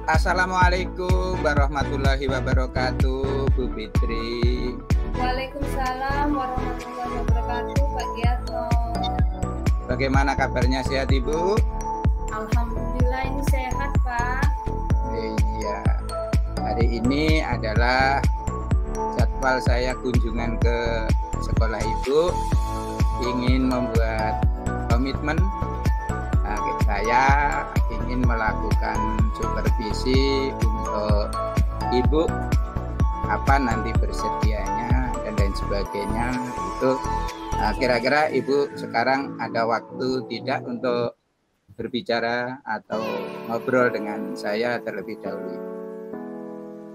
Assalamualaikum warahmatullahi wabarakatuh, Bu Fitri. Waalaikumsalam warahmatullahi wabarakatuh, Pak Giarto. Bagaimana kabarnya, sehat Ibu? Alhamdulillah ini sehat, Pak. Iya, hari ini adalah jadwal saya kunjungan ke sekolah Ibu. Ingin membuat komitmen. Saya ingin melakukan supervisi untuk Ibu, apa nanti bersedianya dan lain sebagainya. Itu kira-kira Ibu sekarang ada waktu tidak untuk berbicara atau ngobrol dengan saya terlebih dahulu?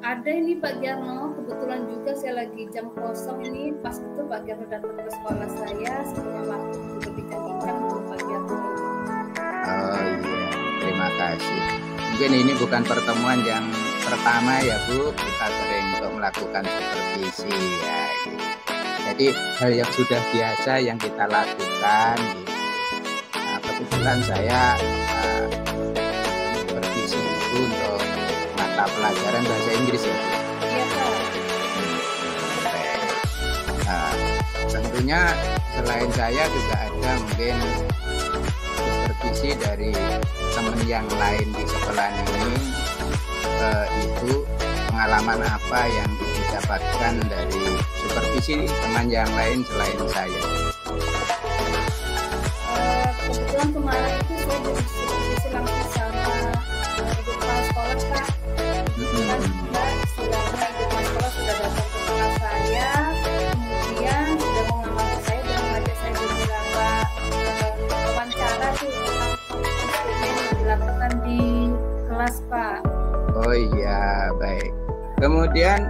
Ada ini Pak Giarno, kebetulan juga saya lagi jam kosong ini, pas itu Pak Giarno datang ke sekolah saya punya waktu untuk berbincang-bincang dengan Pak Giarno. Oh iya, terima kasih. Mungkin ini bukan pertemuan yang pertama ya Bu, kita sering untuk melakukan supervisi ya. Jadi hal yang sudah biasa yang kita lakukan. Nah, kebetulan saya supervisi itu untuk mata pelajaran bahasa Inggris ya Bu. Iya Pak. Nah, tentunya selain saya juga ada mungkin supervisi dari teman yang lain di sekolah ini. Itu pengalaman apa yang didapatkan dari supervisi teman yang lain selain saya? Kebetulan kemarin itu saya supervisi langsung sama ibu kepala sekolah Pak. Kebetulan juga istilahnya ibu kepala sekolah sudah datang ke sekolah saya, kemudian sudah mengamati saya dan mengajak saya beberapa wawancara tuh tentang instrumen yang dilakukan di kelas Pak. Oh iya, baik. Kemudian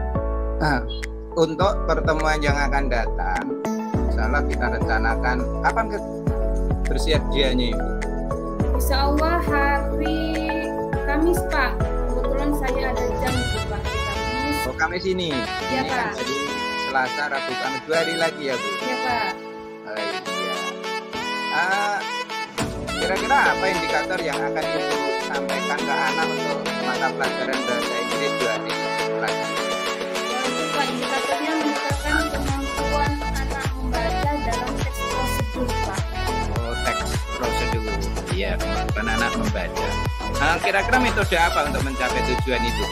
untuk pertemuan yang akan datang, insya Allah kita rencanakan kapan bersedianya Ibu? Insya Allah hari Kamis Pak. Kebetulan saya ada jam itu Pak di Kamis. Oh, Kamis ini? Iya Ini Pak. kan jadi Selasa, Rabu, Kamis 2 hari lagi ya Bu? Iya Pak. Oh, iya. Kira-kira apa indikator yang akan Ibu sampaikan ke anak untuk mata pelajaran bahasa Inggris 2 hari lagi? Itu Pak, indikatornya menunjukkan kemampuan anak membaca dalam teks prosedur Pak. Oh, teks prosedur. Iya, kemampuan anak membaca. Kira-kira metode apa untuk mencapai tujuan itu?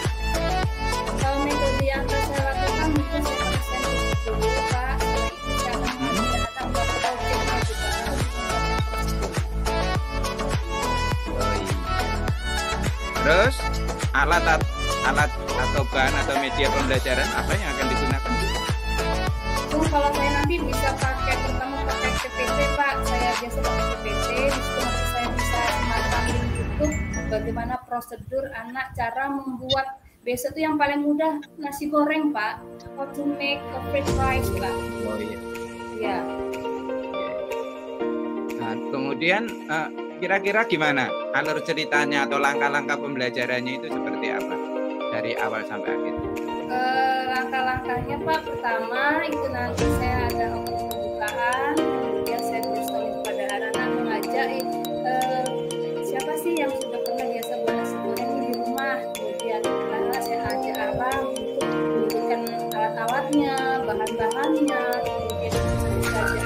Kalau metode yang akan saya lakukan mungkin saya akan sensus dulu Pak. Setelah itu saya akan menggunakan beberapa objeknya juga. Oh iya. Terus alat atau bahan atau media pembelajaran apa yang akan digunakan? Kalau saya nanti bisa pertama pakai PPT Pak. Saya biasa pakai PPT. Di situ nanti saya bisa semacam link YouTube bagaimana prosedur anak cara membuat. Besok itu yang paling mudah nasi goreng Pak. How to make a fried rice Pak. Oh iya. Ya. Nah, kemudian kira-kira gimana alur ceritanya atau langkah-langkah pembelajarannya itu seperti apa dari awal sampai akhir? Langkah-langkahnya Pak, pertama itu nanti saya ada pembukaan, kemudian saya berusaha kepada anak-anak mengajak siapa sih yang sudah pernah biasa buat nasi goreng ini di rumah, kemudian anak saya ajak untuk memberikan alat-alatnya, bahan-bahannya, kemudian saya ajak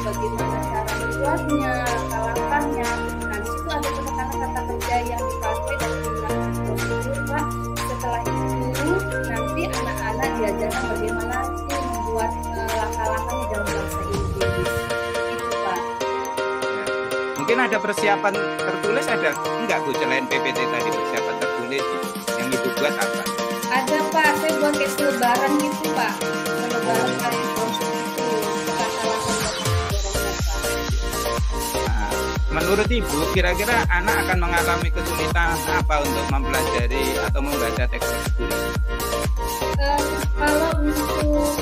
bagaimana cara membuatnya, langkah-langkahnya. Nah di situ ada kata-kata kerja yang dipakai dan digunakan prosedur Pak. Setelah itu nanti anak-anak diajarkan bagaimana membuat langkah-langkahnya dalam bahasa Inggris. Itu Pak. Mungkin ada persiapan tertulis ada enggak Bu selain PPT tadi, persiapan tertulis gitu. Yang Ibu buat apa? Ada Pak, saya buat kayak selebaran gitu Pak. Selebaran kayak prosedur itu. Menurut Ibu, kira-kira anak akan mengalami kesulitan apa untuk mempelajari atau membaca teks prosedur? Kalau untuk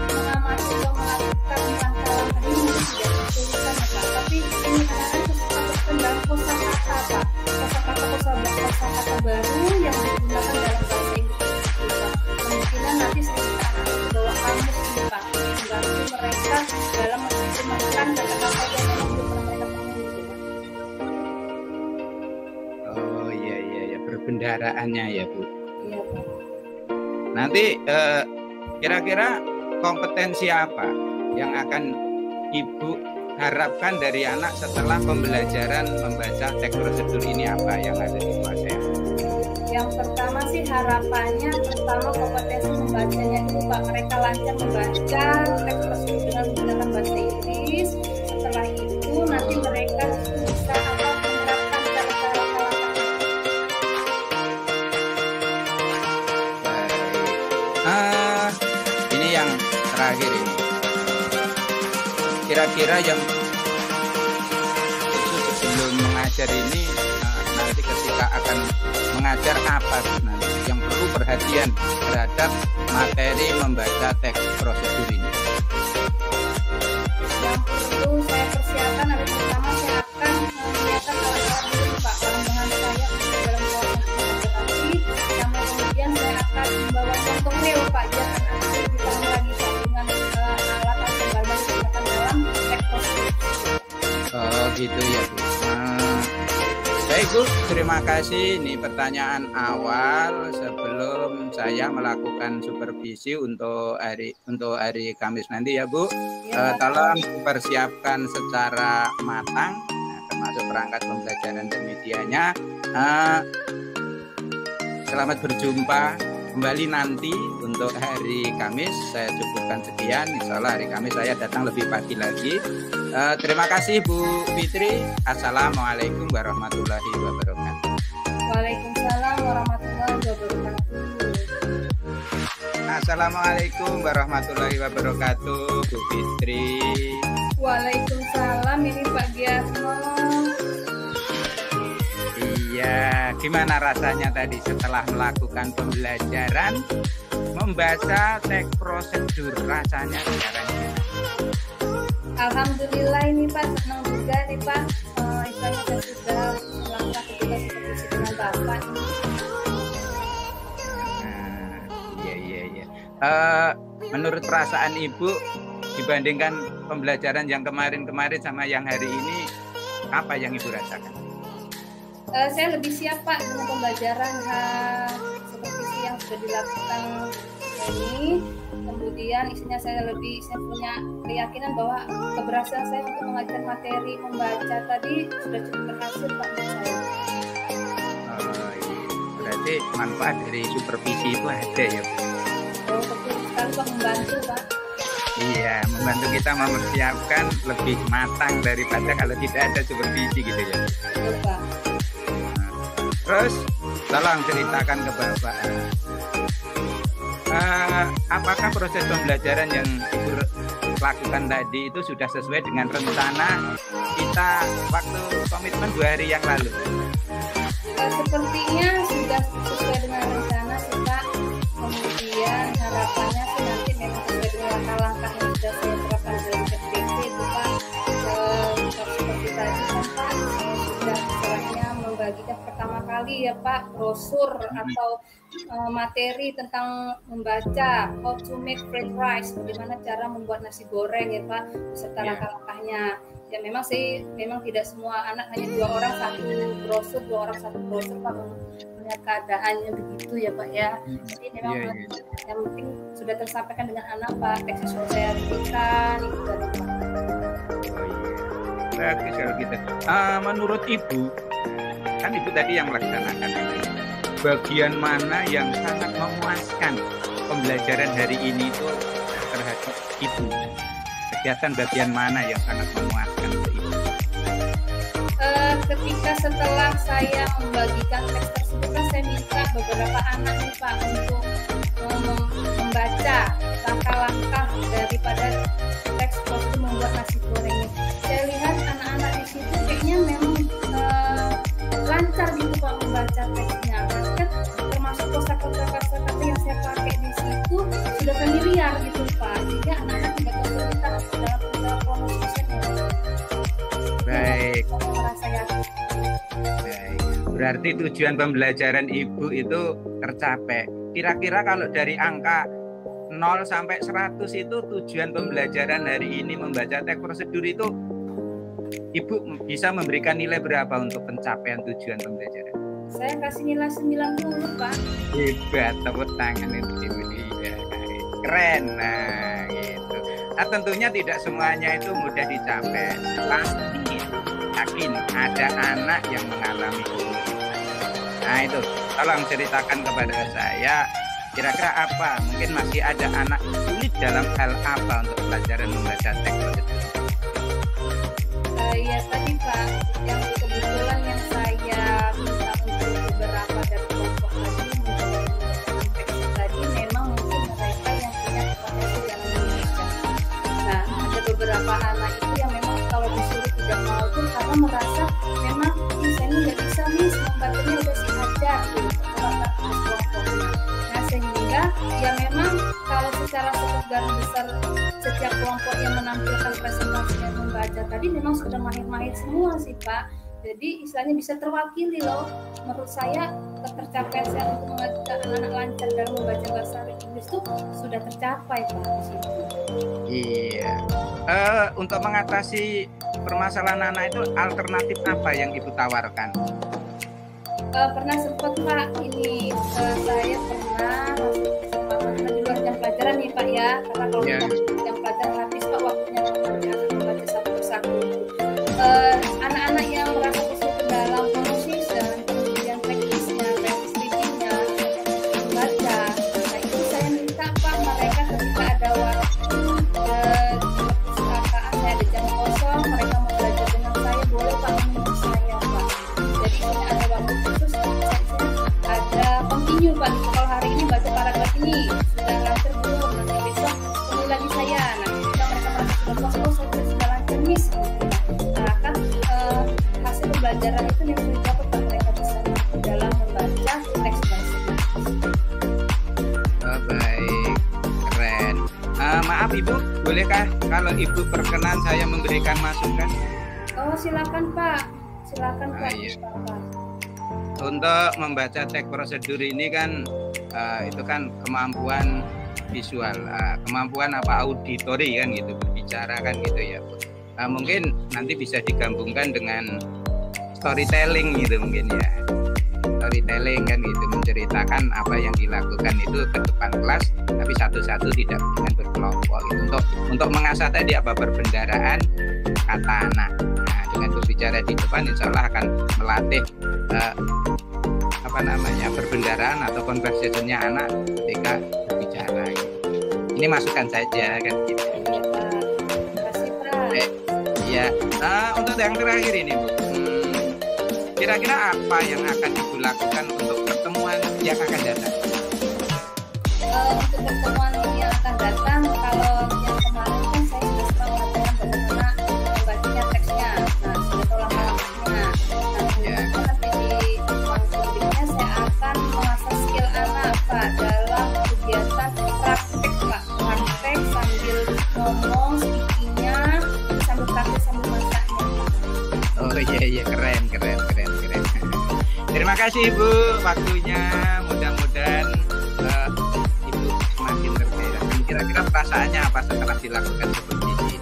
mengamati atau melakukan langkah-langkah ini tidak kesulitan ya Pak. Tapi ini anak-anak kesulitan dalam kosakata Pak. Kosakata baru yang digunakan dalam bahasa Inggris Pak. Kemungkinan nanti sekitar bawa kamus nih Pak. Membantu mereka dalam menerjemahkan kata-kata yang memang belum pernah mereka temui. pembicaraannya ya Bu. Iya Pak. Nanti kira-kira kompetensi apa yang akan Ibu harapkan dari anak setelah pembelajaran membaca teks prosedur ini, apa yang ada di kelas saya? Yang pertama sih harapannya pertama kompetensi membacanya dulu Pak, mereka lancar membaca teks prosedur dengan menggunakan bahasa Inggris. Setelah itu nanti mereka bisa menerapkan cara-cara Baik. Ini yang terakhir ini. Kira-kira yang sebelum mengajar ini nanti ketika akan mengajar apa nanti yang perlu perhatian terhadap materi membaca teks prosedur ini? Yang perlu saya persiapkan adalah pertama saya akan menyiapkan alat-alat dulu Pak, bahan-bahan saya untuk dalam proses mengajar nanti, sama kemudian saya akan membawa contoh real Pak, jangan nanti kita lagi dengan alat-alat yang baru digunakan dalam teks prosedur. Oh gitu ya Bu. Baik Bu, terima kasih. Ini pertanyaan awal sebelum saya melakukan supervisi untuk hari Kamis nanti ya Bu. Tolong persiapkan secara matang, termasuk perangkat pembelajaran dan medianya. Selamat berjumpa kembali nanti untuk hari Kamis. Saya cukupkan sekian. Insya Allah hari Kamis saya datang lebih pagi lagi. Terima kasih Bu Fitri. Assalamualaikum warahmatullahi wabarakatuh. Waalaikumsalam warahmatullahi wabarakatuh. Assalamualaikum warahmatullahi wabarakatuh Bu Fitri. Waalaikumsalam, ini Pak Giasmo. Iya, gimana rasanya tadi setelah melakukan pembelajaran membaca teks prosedur, rasanya sekarang? Alhamdulillah ini Pak, senang juga nih Pak. Istilahnya saya sudah melakukan tugas supervisi dengan Bapak. Iya. Menurut perasaan Ibu dibandingkan pembelajaran yang kemarin-kemarin sama yang hari ini, apa yang Ibu rasakan? Saya lebih siap Pak dengan pembelajaran supervisi yang sudah dilakukan ini. Kemudian isinya saya punya keyakinan bahwa keberhasilan saya untuk mengajar materi membaca tadi sudah cukup berhasil Pak menurut saya. Oh iya, berarti manfaat dari supervisi itu ada ya Bu? Oh betul sekali Pak, membantu Pak. Iya, membantu kita mempersiapkan lebih matang daripada kalau tidak ada supervisi gitu ya. Betul Pak. Terus tolong ceritakan ke Bapak, apakah proses pembelajaran yang Ibu lakukan tadi itu sudah sesuai dengan rencana kita waktu komitmen 2 hari yang lalu? Sepertinya sudah sesuai dengan rencana sih Pak. Kemudian harapannya sih nanti memang sesuai dengan langkah-langkah yang sudah saya terapkan dalam PPT itu Pak. Seperti tadi kan Pak, saya sudah istilahnya membagikan pertama kali ya Pak brosur atau materi tentang membaca how to make fried rice, bagaimana cara membuat nasi goreng ya Pak, beserta langkah-langkahnya. Ya memang tidak semua anak, hanya 2 orang satu brosur Pak, melihat keadaannya begitu ya Pak ya. Jadi memang yang penting sudah tersampaikan dengan anak Pak, teksnya sudah saya berikan itu tadi Pak. Bagus kalau gitu. Menurut Ibu, kan Ibu tadi yang melaksanakan ini, bagian mana yang sangat memuaskan pembelajaran hari ini itu terhadap Ibu? Kegiatan bagian mana yang sangat memuaskan untuk Ibu? Ketika setelah saya membagikan teks tersebut kan saya minta beberapa anak nih Pak untuk membaca langkah-langkah daripada teks prosedur membuat nasi goreng ini. Saya lihat anak-anak di situ kayaknya memang lancar gitu Pak membaca teksnya. Kan termasuk kosakata yang saya pakai di situ sudah familiar gitu Pak. Jadi anak-anak tidak kesulitan dalam promosinya. Baik. Berarti tujuan pembelajaran Ibu itu tercapai. Kira-kira kalau dari angka 0 sampai 100 itu tujuan pembelajaran hari ini membaca teks prosedur itu Ibu bisa memberikan nilai berapa untuk pencapaian tujuan pembelajaran? Saya kasih nilai 90 Pak. Hebat, tepuk tangan itu dia. Keren, nah gitu. Nah tentunya tidak semuanya itu mudah dicapai. Pasti yakin ada anak yang mengalami kesulitan. Nah itu, tolong ceritakan kepada saya, kira-kira apa? Mungkin masih ada anak sulit dalam hal apa untuk pelajaran membaca teks prosedur? Ya tadi Pak, yang kebetulan yang saya minta untuk beberapa dari kelompok tadi memang mungkin mereka yang punya potensi dalam membaca. Nah, ada beberapa anak itu yang memang kalau disuruh tidak mau tuh karena merasa memang saya ini nggak bisa membacanya udah sih aja gitu. Nah, sehingga ya memang kalau secara garis besar setiap kelompok yang menampilkan presentasi dan membaca tadi memang sudah mahir-mahir semua sih Pak. Jadi istilahnya bisa terwakili loh. Menurut saya ketercapaian saya untuk mengajak anak-anak lancar dalam membaca bahasa Inggris itu sudah tercapai Pak di situ. Iya. Untuk mengatasi permasalahan anak itu alternatif apa yang Ibu tawarkan? Pernah sempat Pak ini saya pernah di luar jam pelajaran nih Pak ya, karena kalau jam pelajaran habis Pak waktunya membaca satu persatu. Anak-anak yang merasa kesulitan dalam pronunciation, kemudian teknisnya, practice readingnya, membaca. Nah itu saya minta Pak mereka ketika ada waktu perpustakaan saya ada jam kosong, mereka mau belajar dengan saya boleh Pak menemui saya Pak. Jadi ini ada waktu khusus ada continue Pak. Kalau hari ini baca paragraf ini sudah lancar belum? Nanti besok ketemu lagi saya. Nah ketika mereka merasa sudah puas, saya sudah lancar miss. Nah kan hasil pembelajaran itu yang sudah dapat mereka bisa dalam membaca teks bahasa Inggris. Oh, baik, keren. Maaf Ibu, bolehkah kalau Ibu berkenan saya memberikan masukan? Oh silakan Pak, silakan Pak. Iya. Untuk membaca teks prosedur ini kan itu kan kemampuan visual, kemampuan auditori kan gitu, berbicara kan gitu ya. Mungkin nanti bisa digabungkan dengan storytelling gitu mungkin ya. Storytelling kan gitu, menceritakan apa yang dilakukan itu ke depan kelas, tapi satu-satu tidak dengan berkelompok gitu. Untuk mengasah tadi berbendaraan kata anak. Nah, dengan berbicara di depan insya Allah akan melatih berbendaraan atau conversation-nya anak ketika berbicara gitu. Ini masukan saja kan gitu. Terima kasih Pak. Iya. Untuk yang terakhir ini Bu, kira-kira apa yang akan Ibu lakukan untuk pertemuan yang akan datang? Untuk pertemuan yang akan datang, kalau yang kemarin kan saya sudah sempat mengatakan bagaimana membacanya teksnya. Nah, sudah tahu langkah-langkahnya. Nah, nanti di pertemuan selanjutnya saya akan mengasah skill anak Pak dalam kegiatan praktek Pak. Praktek sambil ngomong, speakingnya, sambil praktek sambil masaknya. Oh iya, keren. Terima kasih Ibu waktunya, mudah-mudahan Ibu semakin tergerak. Kira-kira perasaannya apa setelah dilakukan seperti ini?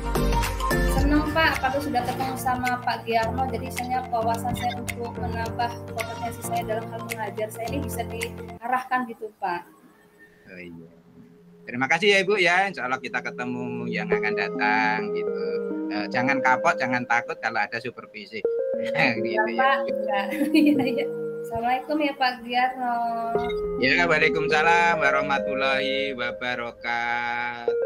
Senang Pak, kalau sudah ketemu sama Pak Giarno, jadi saya wawasan saya untuk menambah kompetensi saya dalam hal mengajar saya ini bisa diarahkan gitu Pak. Oh iya. Terima kasih ya Ibu ya, insya Allah kita ketemu yang akan datang gitu. Jangan kapok, jangan takut kalau ada supervisi. Gitu ya. Iya. Assalamualaikum ya Pak Giarno. Ya, waalaikumsalam warahmatullahi wabarakatuh.